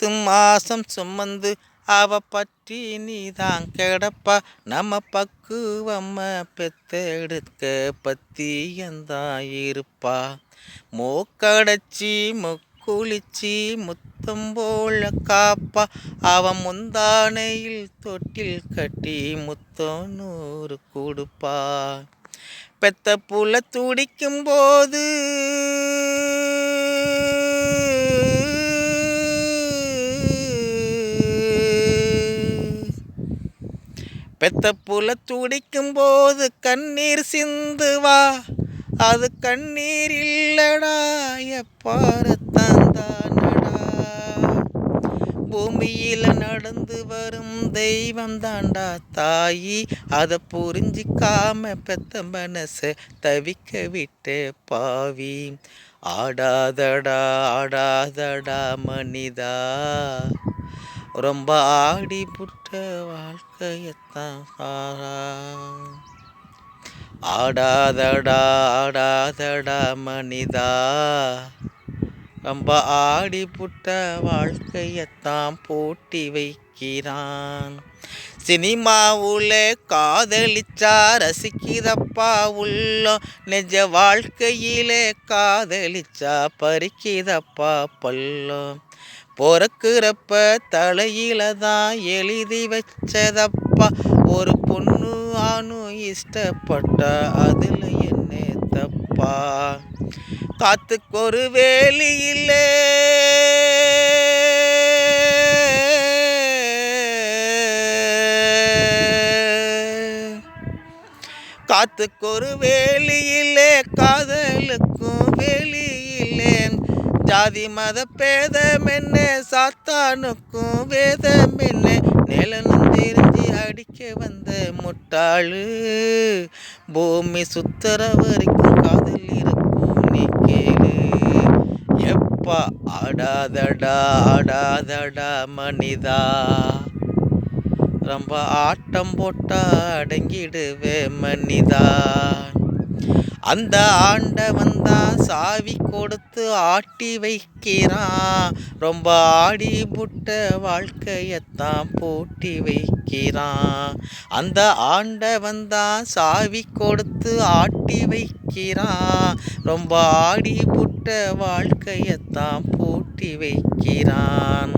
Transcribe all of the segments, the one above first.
10 மாசம் சுமந்து அவ பற்றி நீதான் கிடப்பா. நம்ம பக்குவம்ம பெத்தெடுக்க பத்தியந்தான் இருப்பா. மூக்கடைச்சி முக்குளிச்சி முத்தம் போல காப்பா. அவன் முந்தானையில் தொட்டில் கட்டி முத்தம் 100 கொடுப்பா. பெத்த புள்ள துடிக்கும் போது பெத்த புள்ள துடிக்கும் போது கண்ணீர் சிந்துவா. அது கண்ணீர் இல்லடா எப்பாரத்தான்தானடா. பூமியில நடந்து வரும் தெய்வம் தாண்டா தாயி. அதை புரிஞ்சிக்காம பெத்த மனச தவிக்க விட்டு பாவி. ஆடாதடா ஆடாதடா மனிதா, ரொம்ப ஆடி புட்ட வாழ்க்கையத்தான். ஆடாதடா ஆடாதடா மனிதா, ரொம்ப ஆடி புட்ட வாழ்க்கையத்தான் போட்டி வைக்கிறான். சினிமாவுல காதலிச்சா ரசிக்குதப்பா உள்ளம். நெஜ வாழ்க்கையிலே காதலிச்சா பறிக்குதப்பா பள்ளம். பொறக்கிறப்ப தலையில தான் எழுதி வச்சதப்பா. ஒரு பொண்ணு ஆணும் இஷ்டப்பட்டா அதுல என்ன தப்பா. காத்துக்கு ஒரு வேலி இல்லே, காத்துக்கு ஒரு வேலி இல்லே, காதலுக்கும் வேலி இல்லேன். ஜாதி மத பேதம் என்ன, சாத்தானுக்கும் வேதம் என்ன. நிலனும் தெரிஞ்சு அடிக்க வந்த முட்டாளு. பூமி சுத்தர வரைக்கும் காதல் இருக்கும் நீ கேளு. எப்பா ஆடாதடா ஆடாதடா மனிதா, ரொம்ப ஆட்டம் போட்டா அடங்கிடுவே மனிதா. அந்த ஆண்டவன் தான் சாவி கொடுத்து ஆட்டி வைக்கிறான். ரொம்ப ஆடி புட்ட வாழ்க்கையத்தான் பூட்டி வைக்கிறான். அந்த ஆண்டவன் தான் சாவி கொடுத்து ஆட்டி வைக்கிறான். ரொம்ப ஆடி புட்ட வாழ்க்கையத்தான் பூட்டி வைக்கிறான்.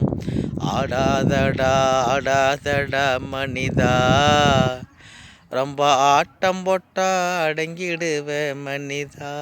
ஆடாதடா ஆடாதடா மனிதா, ரொம்ப ஆட்டம் போட்டா அடங்கிடுவே மனிதா.